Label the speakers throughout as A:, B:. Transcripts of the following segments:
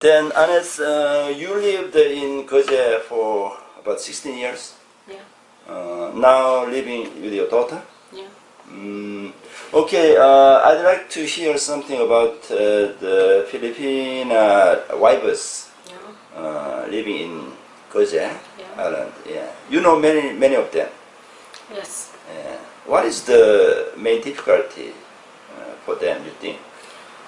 A: Then, Anes, you lived in Korea for about 16 years.
B: Yeah.
A: Now living with your daughter.
B: Yeah.
A: Okay, I'd like to hear something about the Filipina wives living in Korea Island. Yeah, you know many of them.
B: Yes.
A: What is the main difficulty for them, you think?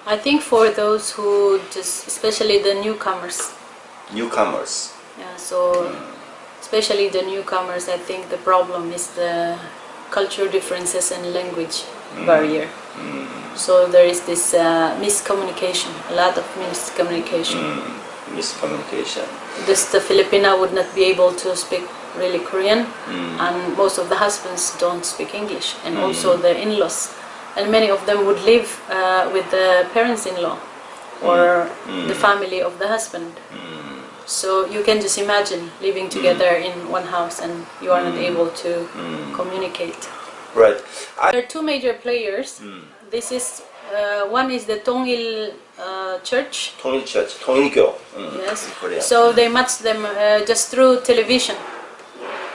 B: I think for those who especially the newcomers.
A: Newcomers.
B: Yeah. So, especially the newcomers, I think the problem is the cultural differences and language barrier. So there is this miscommunication, a lot of miscommunication.
A: Miscommunication.
B: The Filipina would not be able to speak really Korean, and most of the husbands don't speak English, and also the in-laws. And many of them would live with the parents-in-law or the family of the husband. So you can just imagine living together in one house and you are not able to communicate.
A: Right.
B: There are two major players. This is one is the Tongil Church.
A: 통일 Church, 통일교.
B: Yes.
A: Korea.
B: So they match them just through television.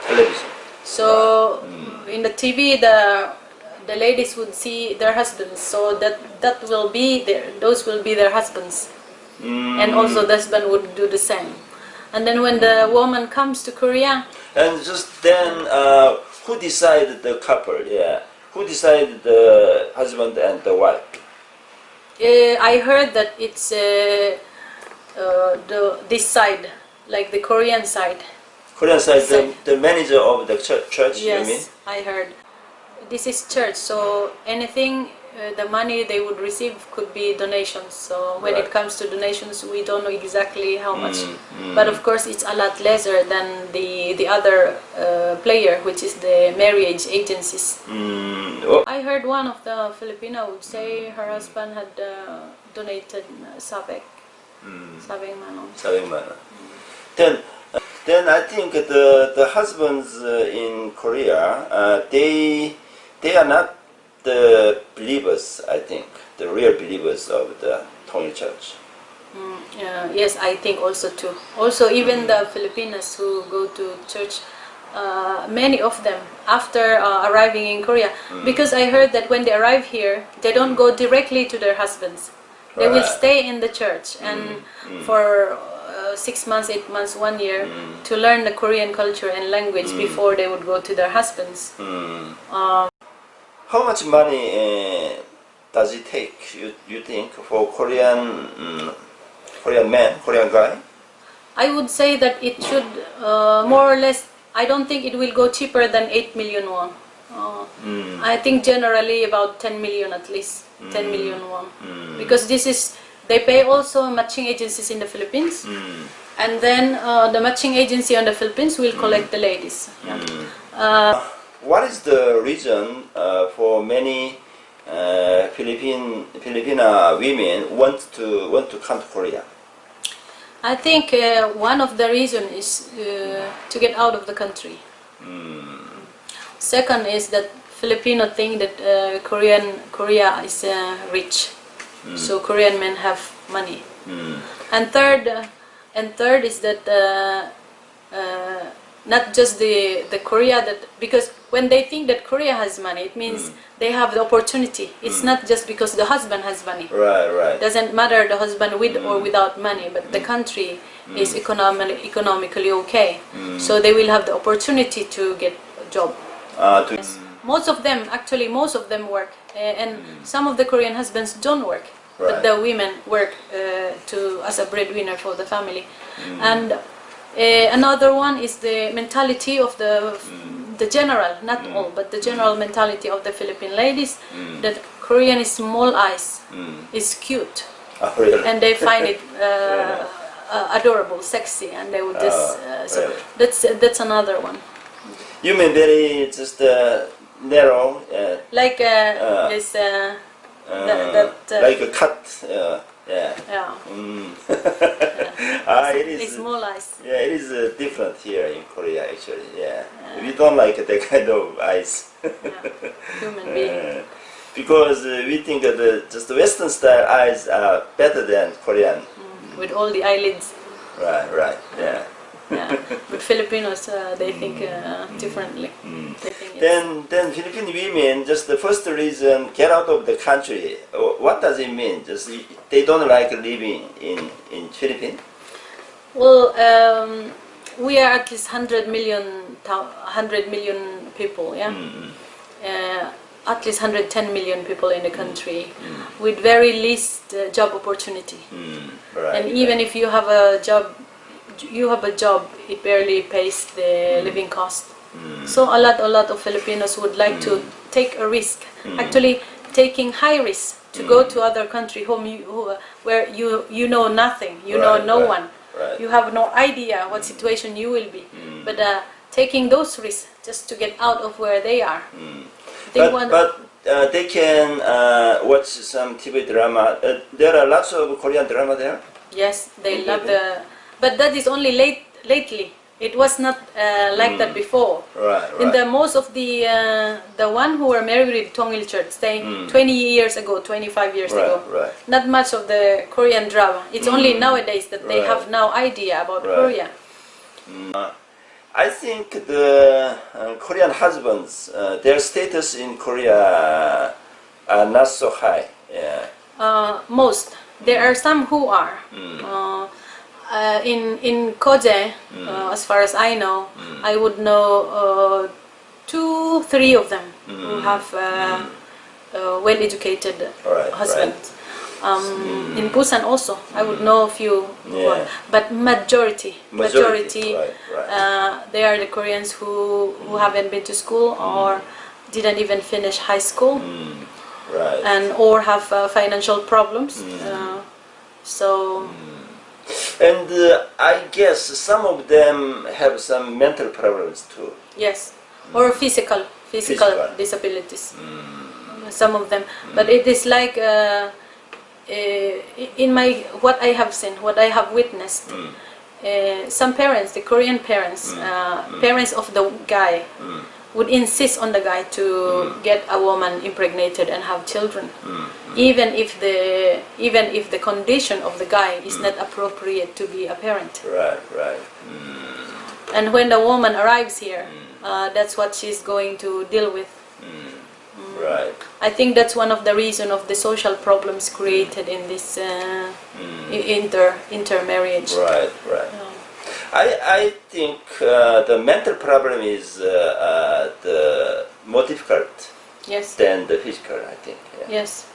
A: Television.
B: So in the TV, the ladies would see their husbands. So that will be those will be their husbands, and also the husband would do the same. And then when the woman comes to Korea,
A: and just then, who decided the couple? Yeah, who decided the husband and the wife?
B: I heard that it's this side, like the Korean side.
A: Korean side, the manager of the church.
B: Yes,
A: you mean?
B: I heard. This is church, so anything, the money they would receive could be donations. So when it comes to donations, we don't know exactly how much. But of course, it's a lot lesser than the other player, which is the marriage agencies. I heard one of the Filipina would say her husband had donated sabek manong.
A: 400만 원. Then I think the husbands in Korea, they are not the believers. I think the real believers of the Tongil Church.
B: Yes, I think also too. Also, even the Filipinas who go to church, many of them after arriving in Korea, because I heard that when they arrive here, they don't go directly to their husbands. They will stay in the church and for 6 months, 8 months, 1 year to learn the Korean culture and language before they would go to their husbands.
A: How much money does it take, you think, for Korean man, Korean guy?
B: I would say that it should more or less, I don't think it will go cheaper than 8 million won. I think generally about 10 million at least, 10 million won. Because they pay also matching agencies in the Philippines. And then the matching agency on the Philippines will collect the ladies.
A: What is the reason for many Filipina women want to come to Korea?
B: I think one of the reasons is to get out of the country. Second is that Filipino think that Korea is rich, so Korean men have money. And third is that not just the Korea that, because when they think that Korea has money, it means they have the opportunity. It's not just because the husband has money.
A: Right.
B: Doesn't matter the husband with or without money, but the country is economically okay. So they will have the opportunity to get a job. Yes. Most of them work, and some of the Korean husbands don't work, but the women work as a breadwinner for the family. And another one is the mentality of the general, not all, but the general mentality of the Philippine ladies, that Korean is small eyes, is cute,
A: Really?
B: and they find it adorable, sexy, and they would just so that's another one.
A: You mean very just narrow?
B: Like this
A: like a cut. Yeah.
B: It's small eyes.
A: Yeah, it is different here in Korea actually. Yeah. We don't like that kind of eyes.
B: Human being.
A: Because we think that just the Western style eyes are better than Korean
B: with all the eyelids.
A: Right, yeah.
B: Yeah. But Filipinos, they think differently. They think it's-
A: Then Philippine women, just the first reason, get out of the country. What does it mean? Just they don't like living in Philippines?
B: Well, we are at least 100 million people, yeah? At least 110 million people in the country with very least job opportunity.
A: Right.
B: And even if you have a job, it barely pays the living cost. So a lot of Filipinos would like to take a risk, actually taking high risk to go to other country where you know nothing, you know no one, you have no idea what situation you will be, but taking those risks just to get out of where they are.
A: But they can watch some TV drama. There are lots of Korean drama there.
B: Yes, they love but that is only lately. It was not like that before.
A: Right.
B: In the most of the one who were married with Tongil Church, 20 years ago, 25 years ago, not much of the Korean drama. It's only nowadays that they have now idea about Korea.
A: I think the Korean husbands, their status in Korea are not so high. Yeah.
B: Most. There are some who are. In Koje, as far as I know, I would know 2, 3 of them who have well-educated husbands. In Busan also, I would know a few, but majority, they are the Koreans who haven't been to school or didn't even finish high school, and or have financial problems.
A: And I guess some of them have some mental problems too.
B: Yes, or physical disabilities. Some of them, but it is like in what I have seen, what I have witnessed. Some parents, the Korean parents, parents of the guy, would insist on the guy to get a woman impregnated and have children, even if the condition of the guy is not appropriate to be a parent.
A: Right.
B: And when the woman arrives here, that's what she's going to deal with.
A: Right.
B: I think that's one of the reasons of the social problems created in this intermarriage.
A: Right. I think the mental problem is the more difficult than the physical, I think. Yeah.
B: Yes.